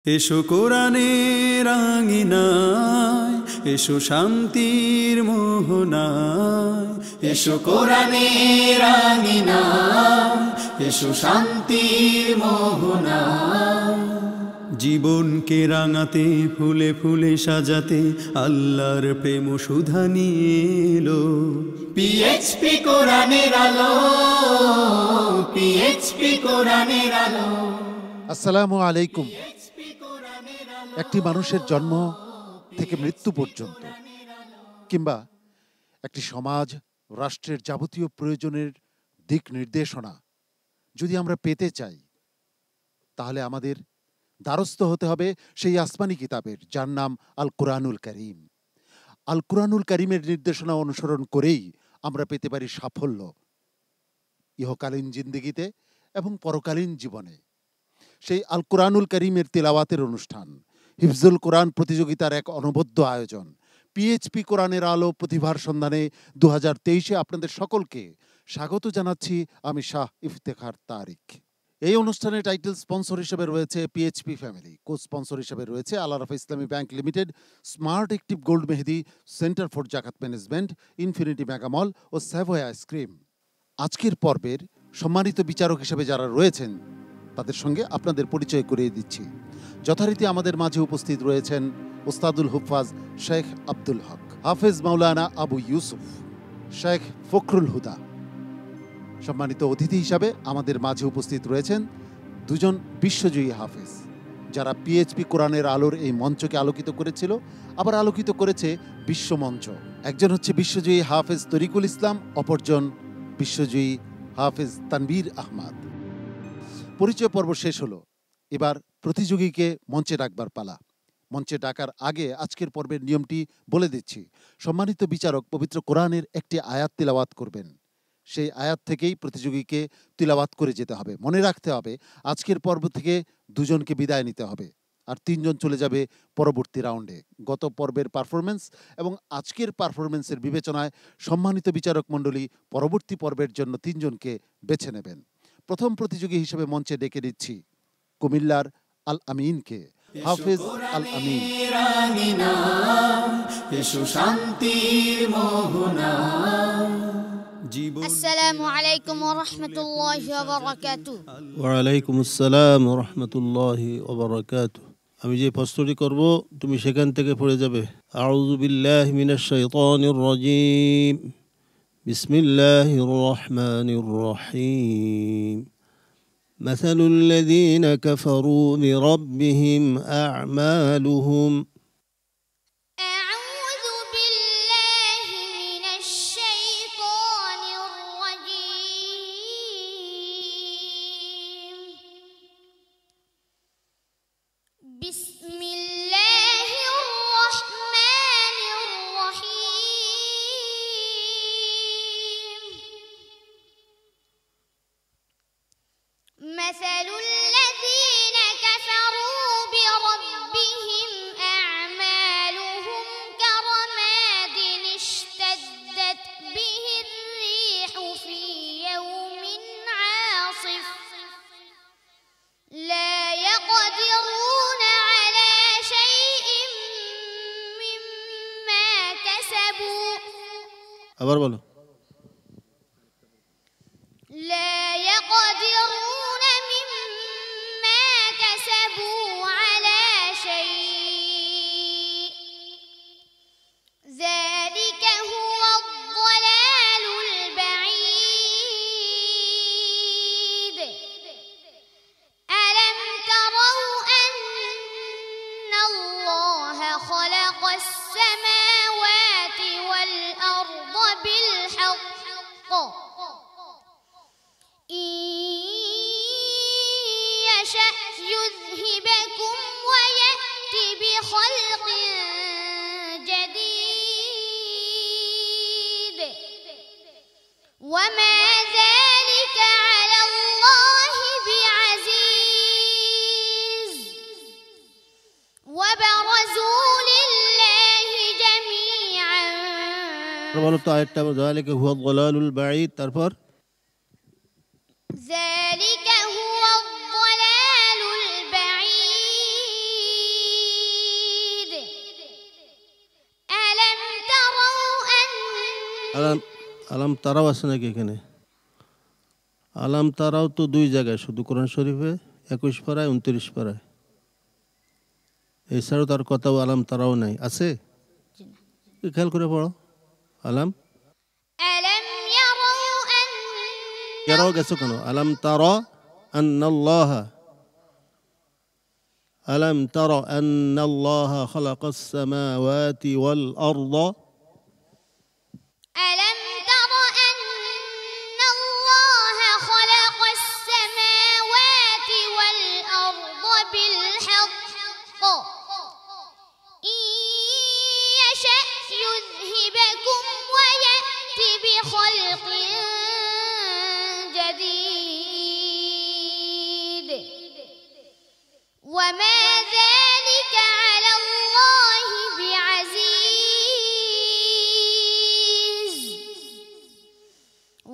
এসো কোরআনের আঙিনায়, এসো শান্তির মোহনায়। এসো কোরআনের আঙিনায়, এসো শান্তির মোহনায়। জীবনকে রাঙাতে, ফুলে ফুলে সাজাতে আল্লাহর প্রেম সুধা নিয়ে এলো পিএইচপি কোরআনের আলো, পিএইচপি কোরআনের আলো। আসসালামু আলাইকুম। একটি মানুষের জন্ম থেকে মৃত্যু পর্যন্ত কিংবা একটি সমাজ রাষ্ট্রের যাবতীয় প্রয়োজনের দিক নির্দেশনা যদি আমরা পেতে চাই, তাহলে আমাদের দ্বারস্থ হতে হবে সেই আসমানি কিতাবের, যার নাম আল কুরআনুল কারীম। আল কুরআনুল কারীমের নির্দেশনা অনুসরণ করেই আমরা পেতে পারি সাফল্য ইহকালীন জিন্দেগিতে এবং পরকালীন জীবনে। সেই আল কুরআনুল কারীমের তিলাওয়াতের অনুষ্ঠান, হিফজুল কোরআন প্রতিযোগিতার এক অনবদ্য আয়োজন পিএইচপি কোরআনের আলো প্রতিভার সন্ধানে 2023-এ আপনাদের সকলকে স্বাগত জানাচ্ছি আমি শাহ ইফতেখার তারিক। এই অনুষ্ঠানে টাইটেল স্পন্সর হিসেবে রয়েছে পিএইচপি ফ্যামিলি, কো স্পন্সর হিসেবে রয়েছে আল আরাফা ইসলামী bank limited, smart active gold Mehedi, centre for জাকাত ম্যানেজমেন্ট, ইনফিনিটি মেগামল ও স্যাভয় আইসক্রিম। আজকের পর্বের সম্মানিত বিচারক হিসেবে যারা রয়েছেন তাদের সঙ্গে আপনাদের পরিচয় করিয়ে দিচ্ছি। যথারীতি আমাদের মাঝে উপস্থিত রয়েছেন ওস্তাদুল হুফাজ শেখ আব্দুল হক, হাফেজ মাওলানা আবু ইউসুফ, শেখ ফখরুল হুদা। সম্মানিত অতিথি হিসাবে আমাদের মাঝে উপস্থিত রয়েছেন দুজন বিশ্বজয়ী হাফেজ, যারা পিএইচপি কোরআনের আলোর এই মঞ্চকে আলোকিত করেছিল, আবার আলোকিত করেছে বিশ্বমঞ্চ। একজন হচ্ছে বিশ্বজয়ী হাফেজ তরিকুল ইসলাম, অপরজন বিশ্বজয়ী হাফেজ তানবীর আহমদ। পরিচয় পর্ব শেষ হলো, এবার প্রতিযোগীকে মঞ্চে ডাকবার পালা। মঞ্চে ডাকার আগে আজকের পর্বের নিয়মটি বলে দিচ্ছি। সম্মানিত বিচারক পবিত্র কোরআনের একটি আয়াত তিলাওয়াত করবেন, সেই আয়াত থেকেই প্রতিযোগীকে তিলাওয়াত করে যেতে হবে। মনে রাখতে হবে আজকের পর্ব থেকে দুজনকে বিদায় নিতে হবে, আর তিনজন চলে যাবে পরবর্তী রাউন্ডে। গত পর্বের পারফরমেন্স এবং আজকের পারফরমেন্সের বিবেচনায় সম্মানিত বিচারক মণ্ডলী পরবর্তী পর্বের জন্য তিনজনকে বেছে নেবেন। প্রথম প্রতিযোগী হিসেবে মঞ্চে ডেকে দিচ্ছি কুমিল্লার আল আমিনকে। হাফেজ আল আমিন। আসসালামু আলাইকুম ওয়া রাহমাতুল্লাহি ওয়া বারাকাতুহু। ওয়া আলাইকুম আসসালাম ওয়া রাহমাতুল্লাহি ওয়া বারাকাতুহু। আমি যে প্রশ্নটি করব তুমি সেখান থেকে পড়ে যাবে। আউযু বিল্লাহি মিনাশ শাইতানির রাজীম। বিসমিল্লাহির রহমানির রহিম। مثل الذين كفروا بربهم أعمالهم أعوذ بالله من الشيطان الرجيم. بسم الله الرحمن الرحيم. مثل الذين كفروا بربهم أعمالهم كرماد اشتدت به الريح في يوم عاصف لا يقدرون على شيء مما كسبوا. আবার বলো। لا يقدرون مما كسبوا على شيء ذلك هو الضلال البعيد. ألم تروا أن الله خلق السماوات والأرض بالحق إن يشأ يذهبكم ويأت بخلق جديد وما ذلك على الله بعزيز. وبرزوا لله جميعا. বলো তো আয়াতটা, যালিকা হুয়া যালালুল বাঈদ, তারপর ذلك هو الضلال البعيد. আলাম আলাম তারাও আছে নাকি এখানে? আলাম তারাও তো দুই জায়গায়, শুধু কোরআন শরীফে 21 পারায় 29 পারায়। এছাড়াও তার কথাও আলাম তারাও নাই, আছে? খেয়াল করে পড়ো। আলাম ألم يروا أن এরাও গেছো কেন? আলাম তারা আন্নাল্লাহ, আলাম তারা আন্নাল্লাহ খালাকাস সামাওয়াতি ওয়াল আরদ। ألم تر أن الله خلق السماوات والأرض بالحق إن يشأ يذهبكم ويأت بخلق جديد وما ذلك على الله بعزيز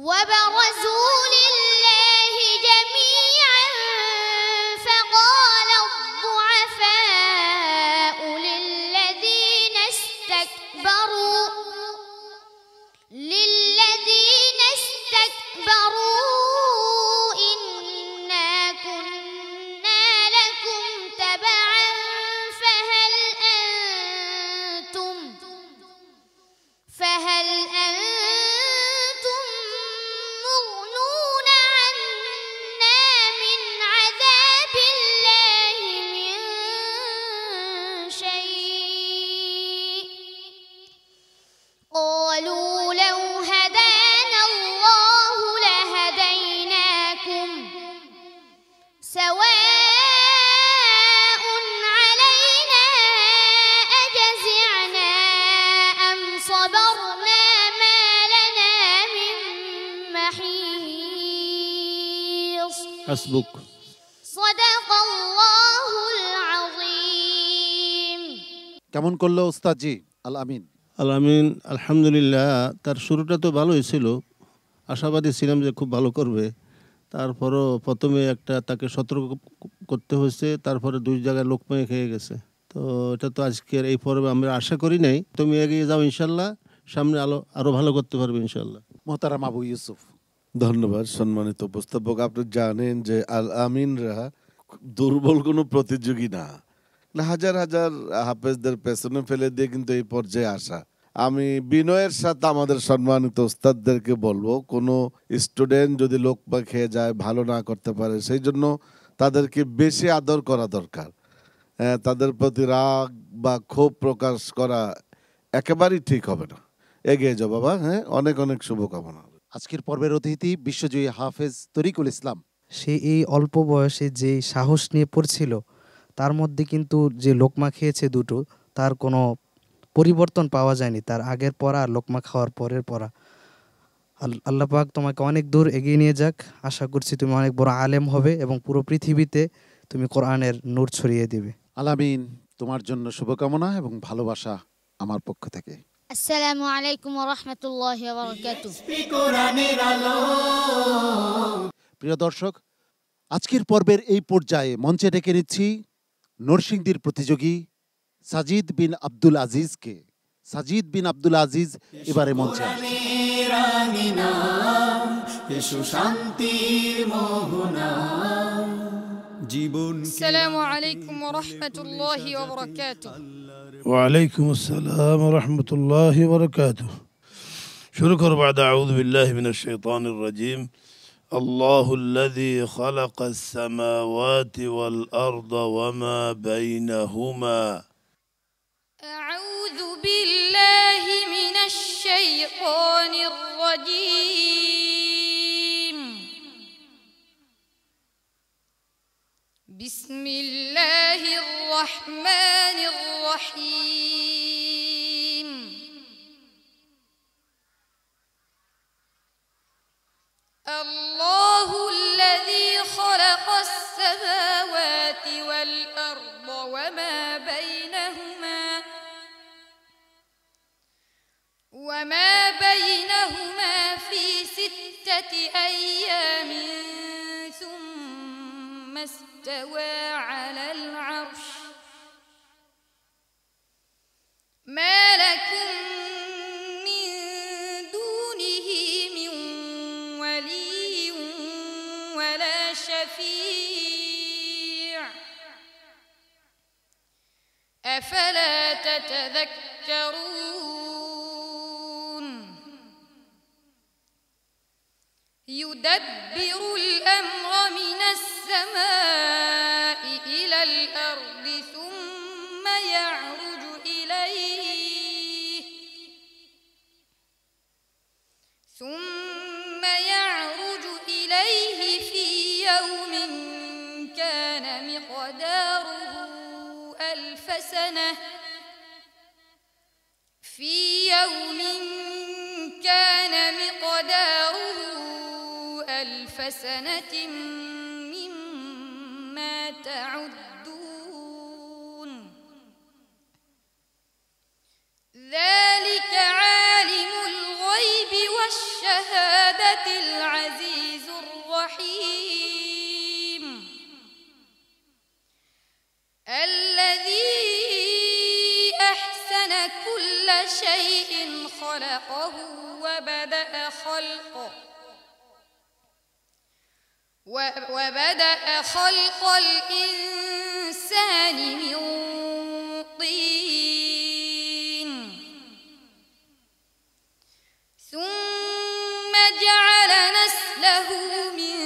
وبرزوا لله جميعا فقال الضعفاء للذين استكبروا إنا كنا لكم تبعا فهل أنتم مغنون عنا من عذاب الله من شيء قالوا لو هدانا الله لهديناكم سواء علينا أجزعنا أم صبرنا ما لنا من محيص হাসবুক। صدق الله العظيم কেমন করলো ওস্তাদজি আল আমিন? আল আমিন আলহামদুলিল্লাহ, তার শুরুটা তো ভালোই ছিল, আশাবাদী ছিলাম যে খুব ভালো করবে। তারপরও প্রথমে একটা তাকে সতর্ক করতে হয়েছে, তারপরে দুই জায়গায় লোকমায় খেয়ে গেছে। তো এটা তো আজকের এই পর্বে আমরা আশা করি নাই। তুমি এগিয়ে যাও ইনশাল্লাহ, সামনে আরো ভালো করতে পারবে ইনশাল্লাহ। মোহতারাম আবু ইউসুফ। ধন্যবাদ সম্মানিত উপস্থাপক। আপনি জানেন যে আল আমিনরা দুর্বল কোনো প্রতিযোগী না, হাজার হাজার হাফেজদের পেছনে ফেলে দিয়ে কিন্তু এই পর্যায়ে আসা। আমি বিনয়ের সাথে আমাদের সম্মানিত ওস্তাদদেরকে বলবো, কোনো স্টুডেন্ট যদি লোকমা খেয়ে যায়, ভালো না করতে পারে, সেই জন্য তাদেরকে বেশি আদর করা দরকার। তাদের প্রতি রাগ বা ক্ষোভ প্রকাশ করা একেবারেই ঠিক হবে না। এগিয়ে যাও বাবা। হ্যাঁ, অনেক অনেক শুভকামনা। আজকের পর্বের অতিথি বিশ্বজয়ী হাফেজ তরিকুল ইসলাম। সে এই অল্প বয়সে যে সাহস নিয়ে পড়ছিল, তার মধ্যে কিন্তু যে লোকমা খেয়েছে দুটো, তার কোনো পরিবর্তন পাওয়া যায়নি। তার আগের পড়া আর লোকমা খাওয়ার পরের পড়া। আল্লাহ পাক তোমাকে অনেক দূর এগিয়ে নিয়ে যাক। আশা করছি তুমি অনেক বড় আলেম হবে এবং পুরো পৃথিবীতে তুমি কোরআনের নূর ছড়িয়ে দিবে। আল আমিন, তোমার জন্য শুভকামনা এবং ভালোবাসা আমার পক্ষ থেকে। السلام عليكم ورحمة الله وبركاته প্রিয় দর্শক, আজকের পর্বের এই পর্যায়ে মঞ্চে ডেকে নিচ্ছি নরসিংদীর প্রতিযোগী সাজিদ বিন আব্দুল আজিজকে। সাজিদ বিন আব্দুল আজিজ এবারে মঞ্চে আসছে। এসো শান্তির মোহনা জীবন। السلام عليكم ورحمة الله وبركاته وعليكم السلام ورحمة الله وبركاته. شكرا بعد أعوذ بالله من الشيطان الرجيم. الله الذي خلق السماوات والأرض وما بينهما. أعوذ بالله من الشيطان الرجيم. بسم الله الرحمن الرحيم. الله الذي خلق السماوات والأرض وما بينهما في 6 أيام ثم استوى على العرش. ما لكم من دون أفلا تتذكرون يدبر الأمر من السماء إلى الأرض ثم يعرج إليه في يوم كان مقداره ألف سنة مما تعدون ذلك عالم الغيب والشهادة العزيز الرحيم الذي أحسن كل شيء خلقه وبدأ خلق الإنسان من طين ثم جعل نسله من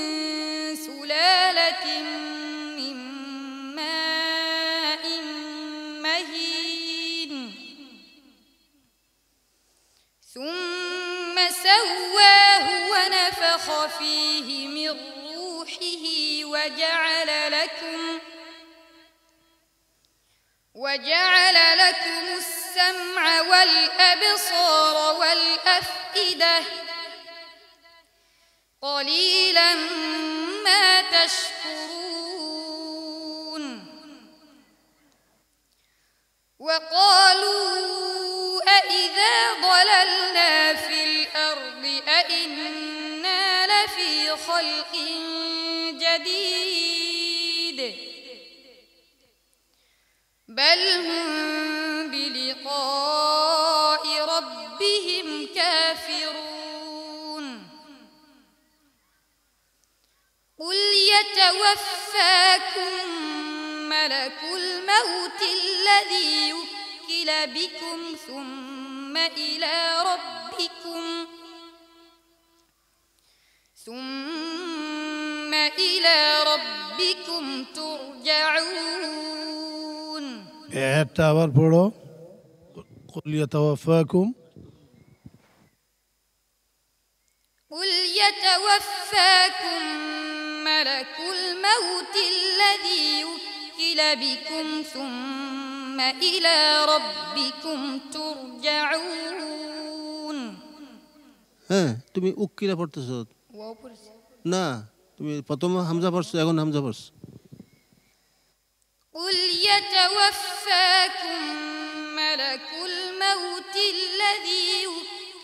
سلالة من ماء مهين ثم سواه ونفخ فيه من روحه وجعل لكم السمع والأبصار والأفئدة قليلا ما تشكرون وقالوا أإذا ضللنا في الأرض أإنا لفي خلق جديد بل هم بلقاء ربهم كافرون قل يتوفاكم ملك الموت الذي يوكل بكم ثم إلى ربكم ترجعون একটা আবার পড়ো قل يتوفاكم ملك الموت الذي يوكل بكم ثم إلى ربكم ترجعون হ্যাঁ তুমি উক্কিলা পড়তেছো না তুমি প্রথম হামজা পড়ছো এখন হামজা পড়ছো قل يتوفاكم ملك الموت الذي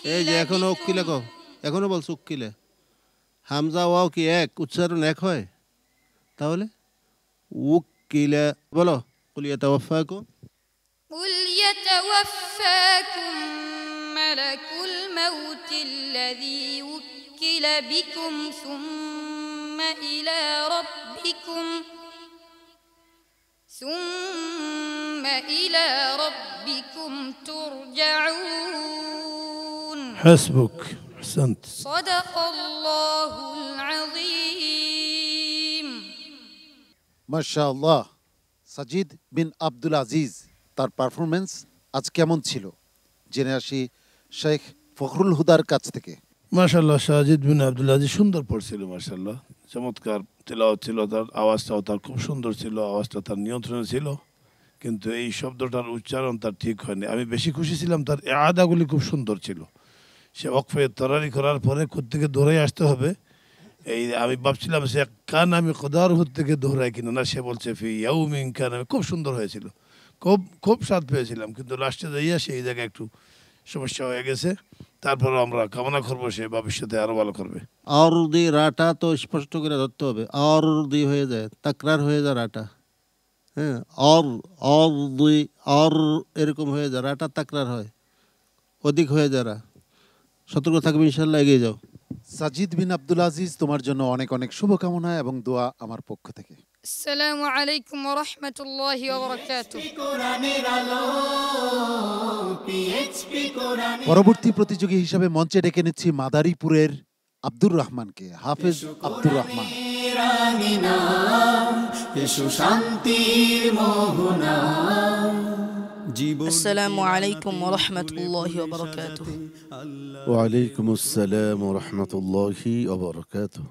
এই যে এখনো উক্কিলা কও এখনো বলছো উক্কিলা হামজা ওয়াও কি এক উচ্চারণ এক হয় তাহলে উক্কিলা বলো قل يتوفاكم ملك الموت الذي وكل بكم ثم إلى ربكم ترجعون حسبك أحسنت صدق الله العظيم মাশাআল্লাহ সাজিদ বিন আব্দুল আজিজ তার পারফরমেন্স আজ কেমন ছিল জেনে আসি শেখ ফখরুল হুদার কাছ থেকে মাশাআল্লাহ সাজিদ বিন আব্দুল আজিজ সুন্দর পড়ছিল মাশাআল্লাহ চমৎকার তেলাওয়াত ছিল তার আওয়াজটাও তার খুব সুন্দর ছিল আওয়াজটা তার নিয়ন্ত্রণে ছিল কিন্তু এই শব্দটার উচ্চারণ তার ঠিক হয়নি আমি বেশি খুশি ছিলাম তার আদাগুলি খুব সুন্দর ছিল সে ওয়াকফে তরারি করার পরে কোত্থেকে দৌড়ে আসতে হবে এই আমি ভাবছিলাম সে কান আমি কদার থেকে দৌড়াই কিনা না সে বলছে ফি ইয়াউমিন কান আমি খুব সুন্দর হয়েছিল খুব স্বাদ পেয়েছিলাম কিন্তু লাস্টে যাইয়া সেই জায়গায় একটু সমস্যা হয়ে গেছে তারপরে আমরা কামনা করবো সে ভবিষ্যতে আরো ভালো করবে অরদি রাটা তো স্পষ্ট করে ধরতে হবে অরদি হয়ে যায় তাকরার হয়ে যায় রাটা হ্যাঁ অর এরকম হয়ে যায় রাটা তাকরার হয় অধিক হয়ে যারা সতর্ক থাকবে ইনশাল্লাহ এগিয়ে যাও সাজিদ বিন আব্দুল আজিজ তোমার জন্য অনেক অনেক শুভকামনা এবং দোয়া আমার পক্ষ থেকে السلام عليكم ورحمة الله وبركاته. কোরআনের আলো পিএইচপি কোরআন পরবর্তী প্রতিযোগী হিসাবে মঞ্চে ডেকে নিচ্ছি মাদারীপুরের আব্দুর রহমানকে। হাফেজ আব্দুর রহমান। রাঙিনা এসো শান্তির মোহনা জীবন আসসালামু আলাইকুম ওয়া রাহমাতুল্লাহি ওয়া বারাকাতুহু। وعليكم السلام ورحمة الله وبركاته.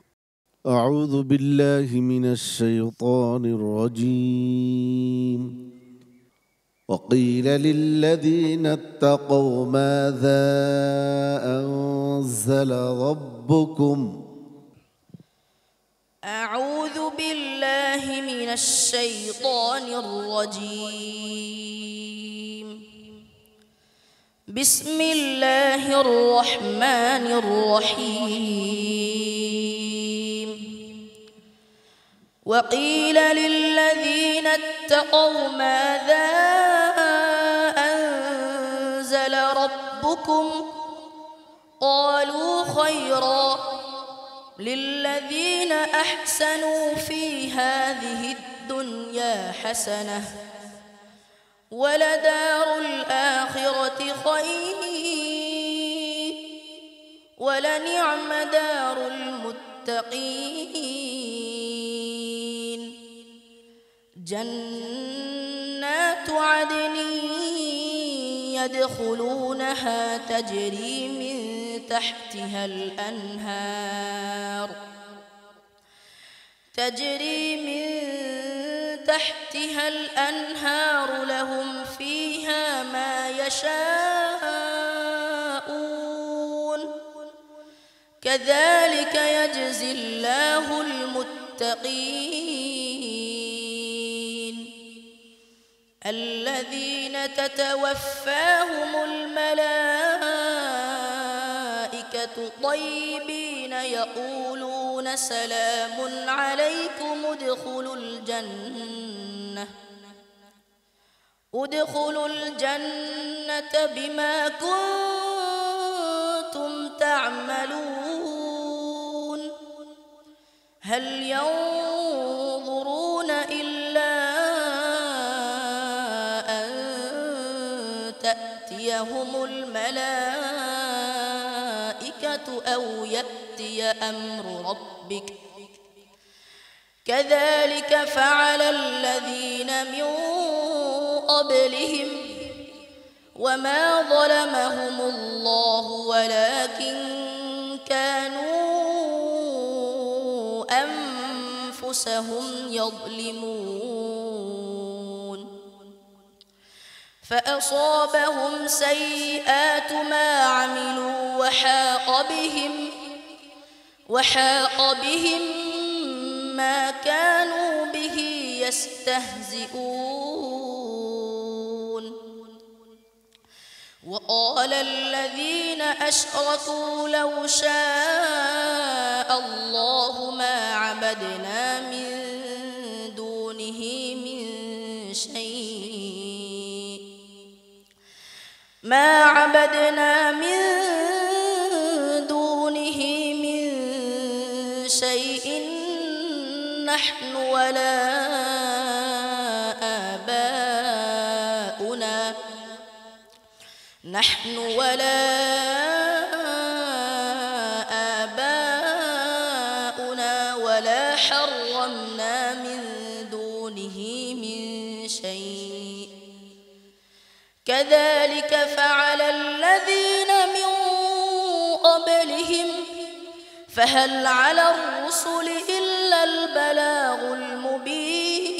أعوذ بالله من الشيطان الرجيم. وقيل للذين اتقوا ماذا أنزل ربكم. أعوذ بالله من الشيطان الرجيم. بسم الله الرحمن الرحيم. وقيل للذين اتقوا ماذا أنزل ربكم قالوا خيرا للذين أحسنوا في هذه الدنيا حسنة ولدار الآخرة خير ولنعم دار المتقين. جنات عدن يدخلونها تجري من تحتها الأنهار لهم فيها ما يشاءون كذلك يجزي الله المتقين. الذين تتوفاهم الملائكة طيبين يقولون سلام عليكم ادخلوا الجنة بما كنتم تعملون. هل ينظرون إلا أن تأتيهم الملائكة أو يأتي أمر ربك كذلك فعل الذين من قبلهم وما ظلمهم الله ولكن كانوا أنفسهم يظلمون. فأصابهم سيئات ما عملوا وحاق بهم ما كانوا به يستهزئون. وقال الذين أشركوا لو شاء الله ما عبدنا من دونه من شيء نحن ولا آباؤنا ولا حرمنا من دونه من شيء كذلك فعل الذين من قبلهم فهل على الرسل إلا البلاغ المبين.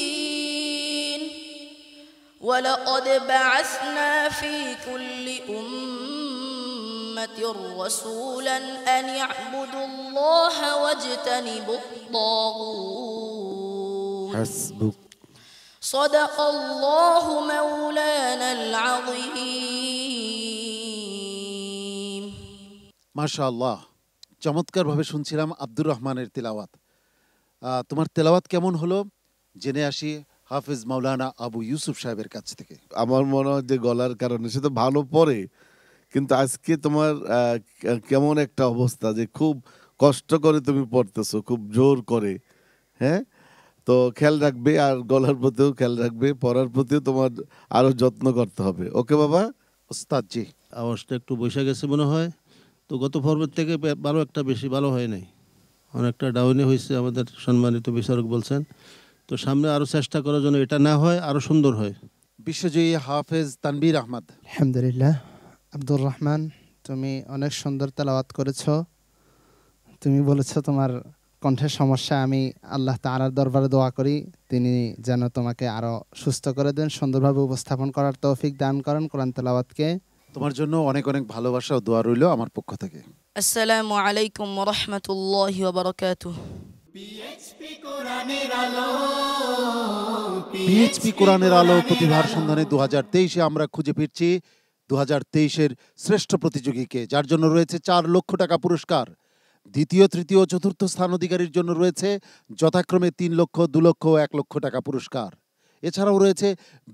ولقد بعثنا في كل أمة رسولا أن يعبدوا الله واجتنبوا الطاغوت. حسبك. صدق الله مولانا العظيم. মাশাআল্লাহ, চমৎকারভাবে শুনছিলাম আব্দুর রহমানের তেলাওয়াত। তোমার তেলাওয়াত কেমন হলো জেনে আসি হাফেজ মাওলানা আবু ইউসুফ সাহেবের কাছ থেকে। আমার মনে হয় যে গলার কারণে সে তো ভালো পড়ে, কিন্তু আজকে তোমার কেমন একটা অবস্থা যে খুব কষ্ট করে তুমি পড়তেছো, খুব জোর করে। হ্যাঁ, তো খেয়াল রাখবে, আর গলার প্রতিও খেয়াল রাখবে, পড়ার প্রতিও তোমার আরো যত্ন করতে হবে। ওকে বাবা? ওস্তাদ জি, আওয়াজটা একটু বসে গেছে মনে হয়, তো গত পর্বের থেকে ভালো একটা বেশি ভালো হয় নাই, অনেকটা ডাউনে হয়েছে আমাদের সম্মানিত বিচারক বলছেন। তো সামনে আরও চেষ্টা করার জন্য এটা না হয় আরও সুন্দর হয়। বিশ্বজয়ী হাফেজ তানবীর আহমদ। আলহামদুলিল্লাহ। আব্দুর রহমান, তুমি অনেক সুন্দর তেলাওয়াত করেছো। তুমি বলেছো তোমার কণ্ঠের সমস্যা, আমি আল্লাহ তাআলার দরবারে দোয়া করি তিনি যেন তোমাকে আরো সুস্থ করে দেন, সুন্দরভাবে উপস্থাপন করার তৌফিক দান করেন কোরআন তেলাওয়াতকে। তোমার জন্য অনেক অনেক ভালোবাসা ও দোয়া রইল আমার পক্ষ থেকে। আসসালামু আলাইকুম ওয়া রাহমাতুল্লাহি ওয়া বারাকাতুহু। পিএইচপি কোরআনের আলো, পিএইচপি কোরআনের আলো প্রতিভার সন্ধানে 2023-এ আমরা খুঁজে ফিরছি 2023-এর শ্রেষ্ঠ প্রতিযোগীকে, যার জন্য রয়েছে 4 লক্ষ টাকা পুরস্কার। দ্বিতীয়, তৃতীয় ও চতুর্থ স্থান অধিকারীর জন্য রয়েছে যথাক্রমে 3 লক্ষ, 2 লক্ষ ও 1 লক্ষ টাকা পুরস্কার। এছাড়াও রয়েছে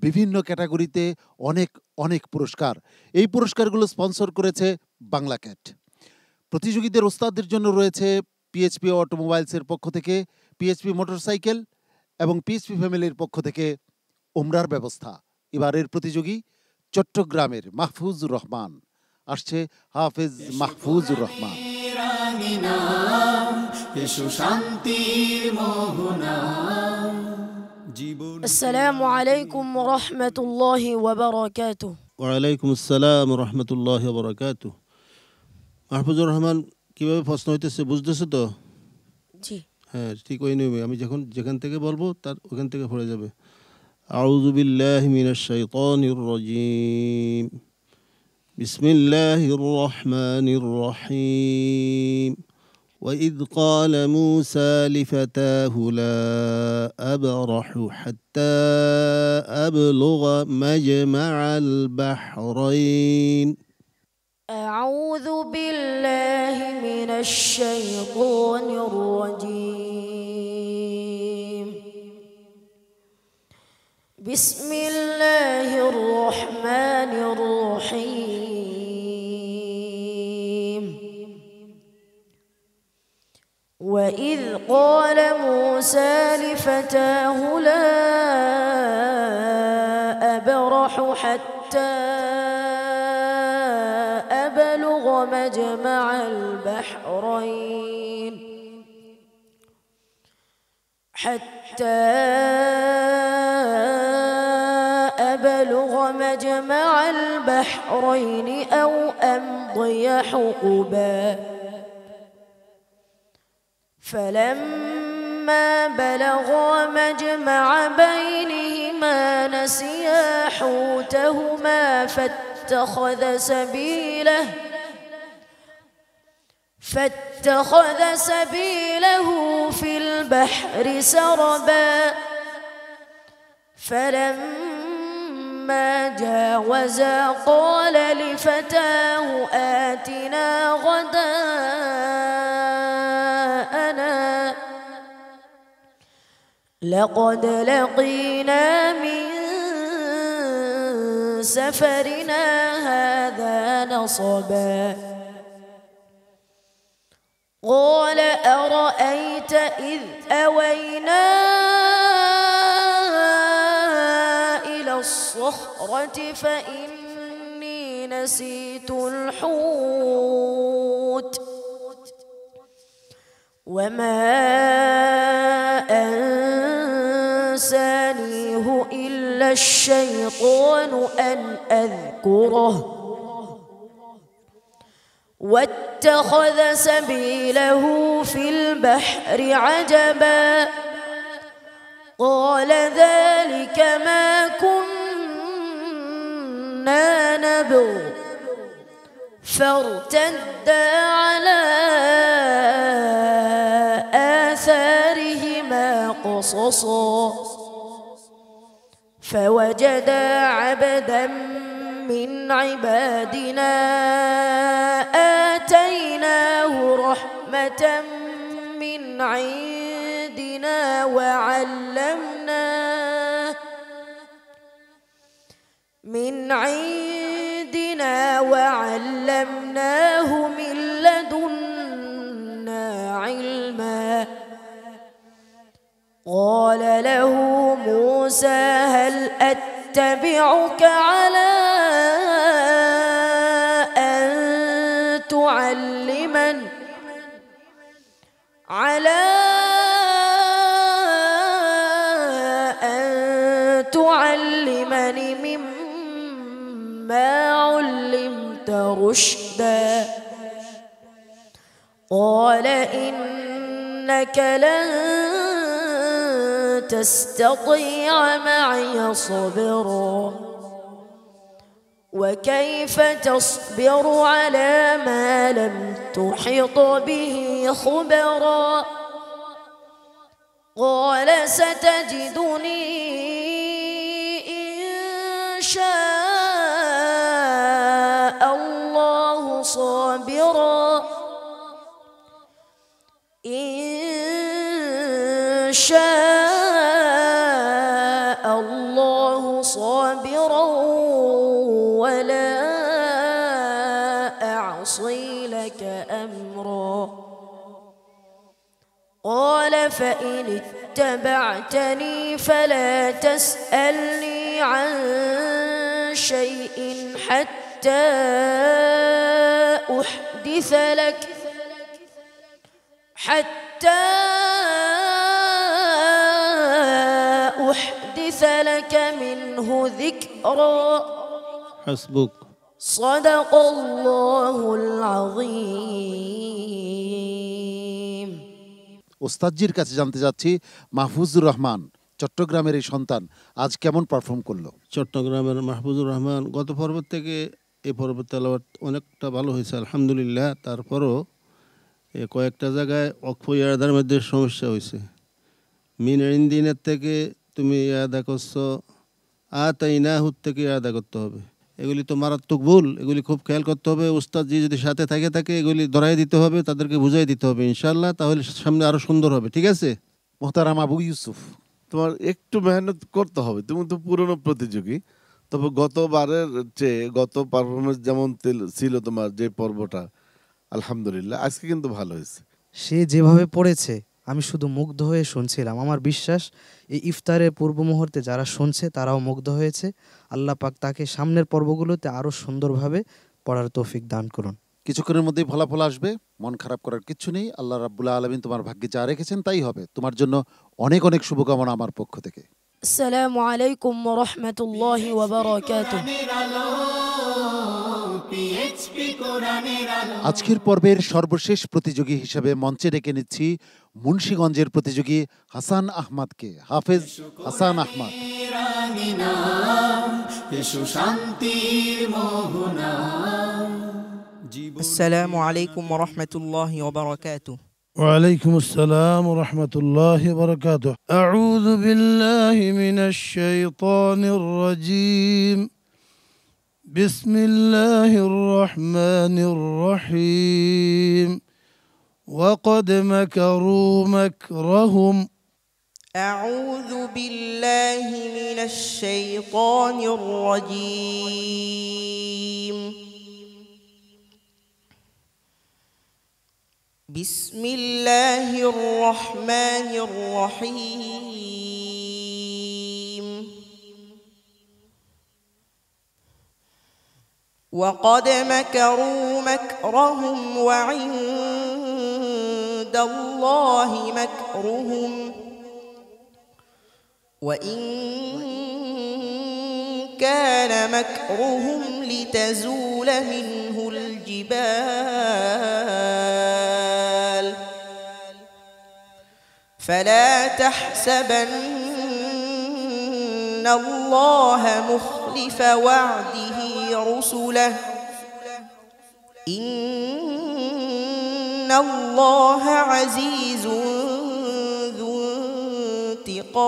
বিভিন্ন ক্যাটাগরিতে অনেক অনেক পুরস্কার। এই পুরস্কারগুলো স্পন্সর করেছে বাংলা ক্যাট। প্রতিযোগীদের ওস্তাদদের জন্য রয়েছে পিএইচপি অটোমোবাইলসের পক্ষ থেকে পিএইচপি মোটরসাইকেল এবং পিএইচপি ফ্যামিলির পক্ষ থেকে ওমরার ব্যবস্থা। এবারের প্রতিযোগী চট্টগ্রামের মাহফুজুর রহমান। আসছে হাফেজ মাহফুজুর রহমান। রাঙিনা এসো শান্তির মোহনা, জীবন আসসালামু আলাইকুম ওয়া রাহমাতুল্লাহি ওয়া বারাকাতুহু। ওয়ালাইকুম আসসালাম রহমতুল্লাহ বরকাত। মাহফুজুর রহমান, কীভাবে প্রশ্ন হইতেছে বুঝতেছো তো? জি। হ্যাঁ, ঠিক ওই নিয়মে আমি যেখান থেকে বলবো তার ওখান থেকে পড়ে যাবে। আউযু বিল্লাহি মিনাশ শাইতানির রাজীম, বিসমিল্লাহির রহমানির রহিম। وإذ قال موسى لفتاه لا أبرح حتى أبلغ مجمع البحرين. أعوذ بالله من الشيطان الرجيم. بسم الله الرحمن الرحيم. وإذ قال موسى لفتاه لا أبرح حتى أبلغ مجمع البحرين أو أمضي حقبا. فلما بلغا مجمع بينهما نسيا حوتهما فاتخذ سبيله في البحر سربا. فلما جاوزا قال لفتاه آتنا غداءنا لقد لقينا من سفرنا هذا نصبا. قال أرأيت إذ أوينا إلى الصخرة فإني نسيت الحوت وما أنسانيه إلا الشيطان أن أذكره واتخذ سبيله في البحر عجبا. قال ذلك ما كنا نبغ فارتدا على آثارهما قصصا. فوجدا عبدا من عبادنا آتيناه رحمة من عندنا وعلمناه من لدنا علما. قال موسى هل أتبعك على أن تعلمني مما علمت رشدا قال إنك لن تستطيع معي صبرا وكيف تصبر على ما لم تحط به خبرا قال ستجدني إن شاء الله صابرا إن شاء الله صابرا ولا أعصي لك أمرا قال فإن اتبعتني فلا تسألني عن شيء حتى أحدث لك منه ذكرا حسبك صدق الله العظيم ওস্তাদজির কাছে জানতে যাচ্ছি মাহফুজুর রহমান চট্টগ্রামের এই সন্তান আজ কেমন পারফর্ম করলো। চট্টগ্রামের মাহফুজুর রহমান গত পর্ব থেকে এই পর্ব তেলাওয়াত অনেকটা ভালো হয়েছে আলহামদুলিল্লাহ। তারপরও কয়েকটা জায়গায় অক্ফ ইয়াদার মধ্যে সমস্যা হয়েছে। মিন ইন্দিনের থেকে তুমি ইয়াদা করছো, আতাইনাহুর থেকে ইয়াদা করতে হবে। এগুলি তো মারাত্মক ভুল, এগুলি খুব খেয়াল করতে হবে। উস্তাদজি যদি সাথে থাকে এগুলি ধরাই দিতে হবে, তাদেরকে বুঝাই দিতে হবে ইনশাআল্লাহ, তাহলে সামনে আরো সুন্দর হবে। ঠিক আছে মোহতারাম আবু ইউসুফ, তোমার একটু মেহনত করতে হবে, তুমি তো পুরনো প্রতিযোগী। তবে গতবারের চেয়ে গত পারফরমেন্স যেমন ছিল তোমার যে পর্বটা, আলহামদুলিল্লাহ আজকে কিন্তু ভালো হয়েছে। সে যেভাবে পড়েছে আমি শুধু মুগ্ধ হয়ে শুনছিলাম। আমার বিশ্বাস এই ইফতারের পূর্ব মুহূর্তে যারা শুনছে তারাও মুগ্ধ হয়েছে। আল্লাহ পাক তাকে সামনের পর্বগুলোতে আরো সুন্দরভাবে পড়ার তৌফিক দান করুন। কিছুক্ষণের মধ্যেই ফলাফল আসবে, মন খারাপ করার কিছু নেই। আল্লাহ রাব্বুল আলামিন তোমার ভাগ্যে যা রেখেছেন তাই হবে। তোমার জন্য অনেক অনেক শুভকামনা আমার পক্ষ থেকে। আসসালামু আলাইকুম ওয়া রাহমাতুল্লাহি ওয়া বারাকাতুহু। আজকের পর্বের সর্বশেষ প্রতিযোগী হিসেবে মঞ্চে ডেকে নিচ্ছি মুন্সিগঞ্জের প্রতিযোগী হাসান আহমদকে। হাফেজ হাসান আহমদ। আসসালামু আলাইকুম ওয়া রাহমাতুল্লাহি ওয়া বারাকাতুহু। وعليكم السلام ورحمة الله وبركاته. أعوذ بالله من الشيطان الرجيم. بسم الله الرحمن الرحيم. وقد مكروا مكرهم. أعوذ بالله من الشيطان الرجيم. بسم الله الرحمن الرحيم. وقد مكروا مكرهم وعند الله مكرهم وإن كان مكرهم لتزول منه الجبال فلا تحسبن الله مخلف وعده رسله إن الله عزيز ذو انتقام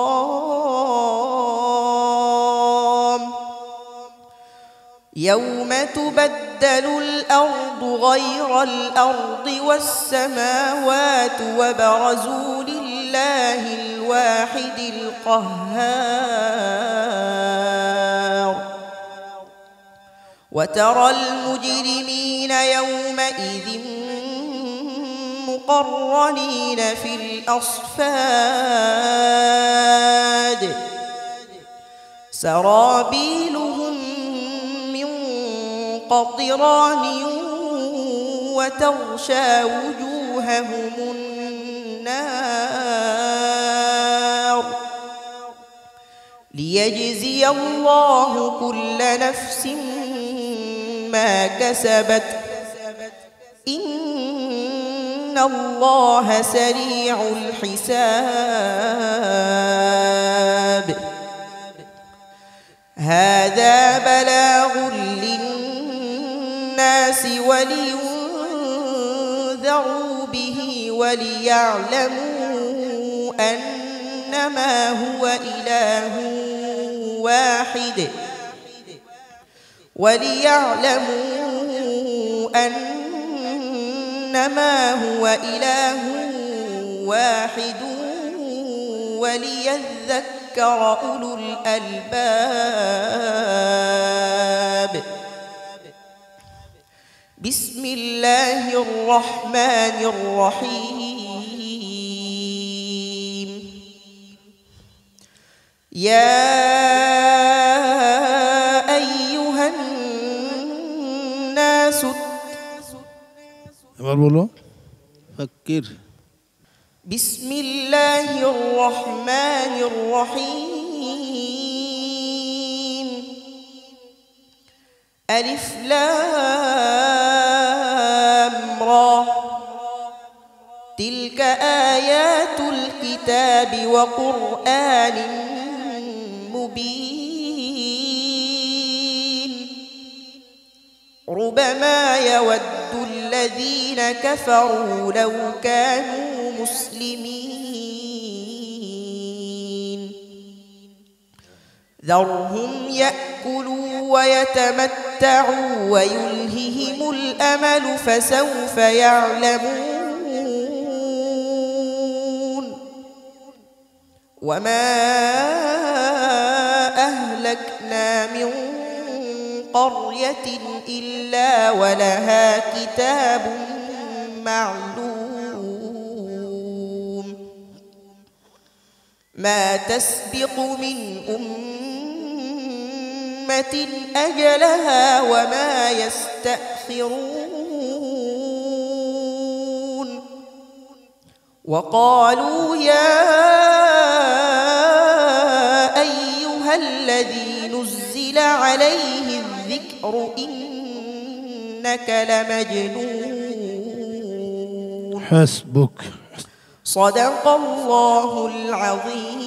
يوم تبدل الأرض غير الأرض والسماوات وبرزوا لله الواحد القهار وترى المجرمين يومئذ مقرنين في الأصفاد سرابيلهم من قطران وتغشى وجوههم النار ليجزي الله كل نفس ما كسبت إن الله سريع الحساب هذا بلاغ للناس ولينذروا به وليعلموا أنما هو إله واحد وليذكر أولو الألباب بسم الله الرحمن الرحيم يا أيها الناس فكر بسم الله الرحمن الرحيم ألف لام را تلك آيات الكتاب وقرآن مبين ربما يود الذين كفروا لو كانوا مسلمين ذرهم يأكلوا ويتمتعوا ويلههم الأمل فسوف يعلمون وما أهلكنا من قرية إلا ولها كتاب معلوم ما تسبق من أمة أجلها وما يستأخرون وقالوا يا أيها الذي نزل عليه الذكر إنك لمجنون حسبك صدق الله العظيم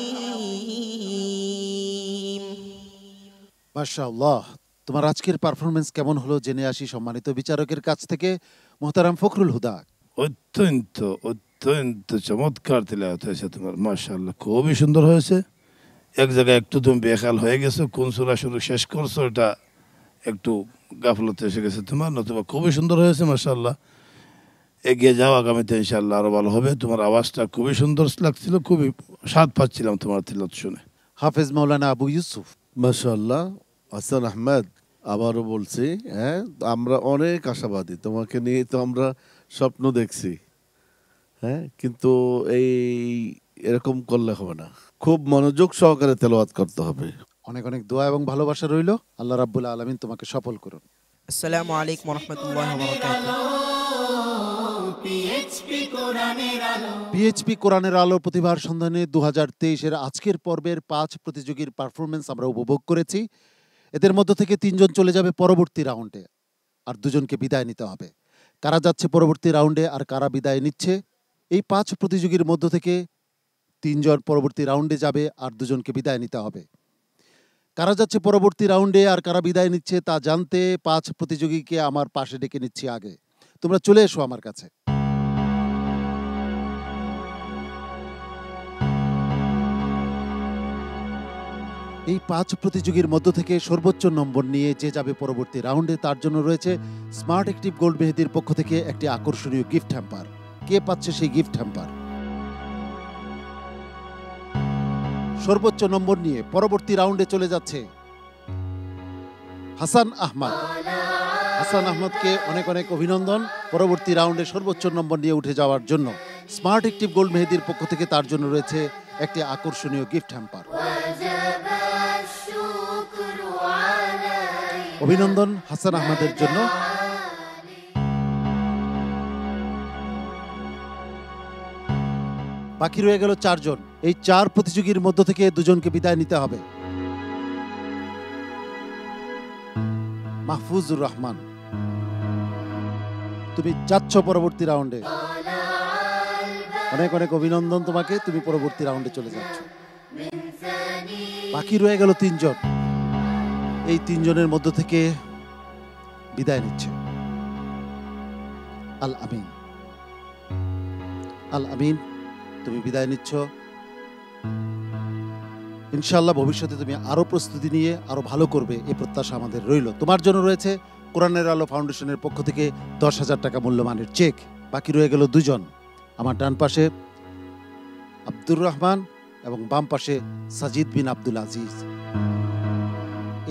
মাশাআল্লাহ, তোমার আজকের পারফরমেন্স কেমন হলো জেনে আসি সম্মানিত বিচারকের কাছ থেকে। মোহতারাম ফখরুল হুদা, অত্যন্ত অত্যন্ত চমৎকার তিলাওয়াত হয়েছে তোমার, মাশাআল্লাহ খুবই সুন্দর হয়েছে। এক জায়গায় একটু তুমি বেখাল হয়ে গেছো, কোন সূরা শুরু শেষ করছো এটা একটু গাফলতে এসে গেছে তোমার, নতুবা খুবই সুন্দর হয়েছে মাশাআল্লাহ। এগিয়ে যাও, আগামীতে ইনশাআল্লাহ আরো ভালো হবে। তোমার আওয়াজটা খুবই সুন্দর লাগছিল, খুবই স্বাদ পাচ্ছিলাম তোমার তিলাওয়াত শুনে। হাফেজ মাওলানা আবু ইউসুফ, মাশাআল্লাহ। হাসান আহমেদ, আবারও বলছি, হ্যাঁ আমরা অনেক আশাবাদী, তোমাকে নিয়ে তো আমরা স্বপ্ন দেখছি, হ্যাঁ কিন্তু এরকম করলে হবে না, খুব মনোযোগ সহকারে তেলাওয়াত করতে হবে। অনেক অনেক দোয়া এবং ভালোবাসা রইল। আল্লাহ রাব্বুল আলামিন তোমাকে সফল করুন। আসসালামু আলাইকুম ওয়া রাহমাতুল্লাহি ওয়া বারাকাতুহু। পিএইচপি কোরআনের আলো প্রতিভার সন্ধানে 2023-এর আজকের পর্বের 5 প্রতিযোগীর পারফরমেন্স আমরা উপভোগ করেছি। এদের মধ্য থেকে 3 জন চলে যাবে পরবর্তী রাউন্ডে, আর 2 জনকে বিদায় নিতে হবে। কারা যাচ্ছে পরবর্তী রাউন্ডে আর কারা বিদায় নিচ্ছে, এই 5 প্রতিযোগীর মধ্য থেকে 3 জন পরবর্তী রাউন্ডে যাবে আর 2 জনকে বিদায় নিতে হবে। কারা যাচ্ছে পরবর্তী রাউন্ডে আর কারা বিদায় নিচ্ছে তা জানতে 5 প্রতিযোগীকে আমার পাশে ডেকে নিচ্ছি আগে। তোমরা চলে এসো আমার কাছে। এই 5 প্রতিযোগীর মধ্য থেকে সর্বোচ্চ নম্বর নিয়ে যে যাবে পরবর্তী রাউন্ডে তার জন্য রয়েছে স্মার্ট অ্যাক্টিভ গোল্ড মেহেদির পক্ষ থেকে একটি আকর্ষণীয় গিফট হ্যাম্পার। কে পাচ্ছে সেই গিফট হ্যাম্পার? সর্বোচ্চ নম্বর নিয়ে পরবর্তী রাউন্ডে চলে যাচ্ছে হাসান আহমদ। হাসান আহমদকে অনেক অনেক অভিনন্দন পরবর্তী রাউন্ডে সর্বোচ্চ নম্বর নিয়ে উঠে যাওয়ার জন্য। স্মার্ট অ্যাক্টিভ গোল্ড মেহেদির পক্ষ থেকে তার জন্য রয়েছে একটি আকর্ষণীয় গিফট হ্যাম্পার। অভিনন্দন হাসান আহমেদের জন্য। বাকি রয়ে গেল 4 জন। এই 4 প্রতিযোগীর মধ্য থেকে 2 জনকে বিদায় নিতে হবে। মাহফুজুর রহমান, তুমি যাচ্ছ পরবর্তী রাউন্ডে। অনেক অনেক অভিনন্দন তোমাকে, তুমি পরবর্তী রাউন্ডে চলে যাচ্ছ। বাকি রয়ে গেল 3 জন। এই 3 জনের মধ্য থেকে বিদায় নিচ্ছে আল আমিন। আল আমিন, তুমি বিদায় নিচ্ছ। ইনশাআল্লাহ ভবিষ্যতে তুমি আরো প্রস্তুতি নিয়ে আরো ভালো করবে, এই প্রত্যাশা আমাদের রইল। তোমার জন্য রয়েছে কোরআনের আলো ফাউন্ডেশনের পক্ষ থেকে 10,000 টাকা মূল্যমানের চেক। বাকি রয়ে গেল 2 জন। আমার ডান পাশে আব্দুর রহমান এবং বাম পাশে সাজিদ বিন আব্দুল আজিজ।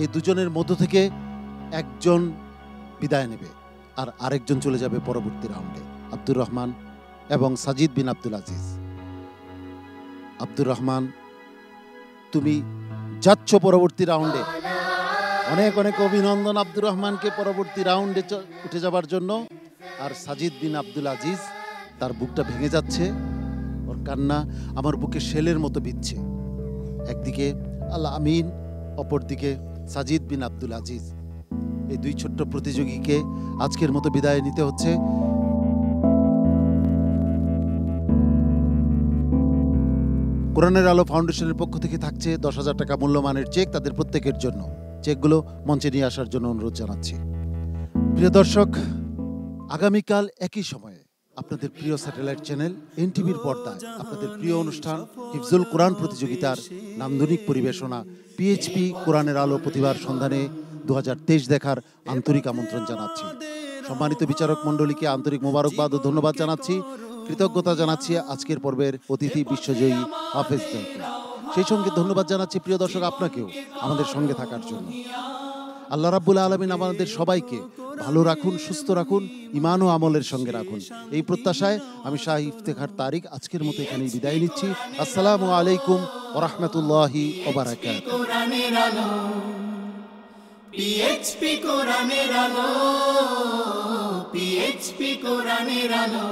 এই 2 জনের মধ্য থেকে 1 জন বিদায় নেবে আর আরেকজন চলে যাবে পরবর্তী রাউন্ডে। আব্দুর রহমান এবং সাজিদ বিন আব্দুল আজিজ। আব্দুর রহমান, তুমি যাচ্ছ পরবর্তী রাউন্ডে। অনেক অনেক অভিনন্দন আব্দুর রহমানকে পরবর্তী রাউন্ডে উঠে যাবার জন্য। আর সাজিদ বিন আব্দুল আজিজ, তার বুকটা ভেঙে যাচ্ছে, ওর কান্না আমার বুকে শেলের মতো বিচ্ছে। একদিকে আল আমিন, অপরদিকে সাজিদ বিন আব্দুল আজিজ। এই 2 ছোট্ট প্রতিযোগীকে আজকের মতো বিদায় নিতে হচ্ছে। কোরআনের আলো ফাউন্ডেশনের পক্ষ থেকে থাকছে 10,000 টাকা মূল্যমানের চেক তাদের প্রত্যেকের জন্য। চেকগুলো মঞ্চে নিয়ে আসার জন্য অনুরোধ জানাচ্ছি। প্রিয় দর্শক, আগামীকাল একই সময়ে আপনাদের প্রিয় স্যাটেলাইট চ্যানেল এনটিভির পর্দায় আপনাদের প্রিয় অনুষ্ঠান হিফজুল কোরআন প্রতিযোগিতার নান্দনিক পরিবেশনা পিএইচপি কোরআনের আলো প্রতিভার সন্ধানে 2023 দেখার আন্তরিক আমন্ত্রণ জানাচ্ছি। সম্মানিত বিচারক মণ্ডলীকে আন্তরিক মোবারকবাদ ও ধন্যবাদ জানাচ্ছি। কৃতজ্ঞতা জানাচ্ছি আজকের পর্বের অতিথি বিশ্বজয়ী হাফেজদেরকে। সেই সঙ্গে ধন্যবাদ জানাচ্ছি প্রিয় দর্শক আপনাকেও আমাদের সঙ্গে থাকার জন্য। আল্লাহ রাব্বুল আলামিন আমাদের সবাইকে ভালো রাখুন, সুস্থ রাখুন, ঈমান ও আমলের সঙ্গে রাখুন। এই প্রত্যাশায় আমি শাহ ইফতেখার তারিক আজকের মতো এখানেই বিদায় নিচ্ছি। আসসালামু আলাইকুম ওয়া রাহমাতুল্লাহি ওয়া বারাকাতুহু। পিএইচপি কোরআনের আলো, পিএইচপি কোরআনের আলো।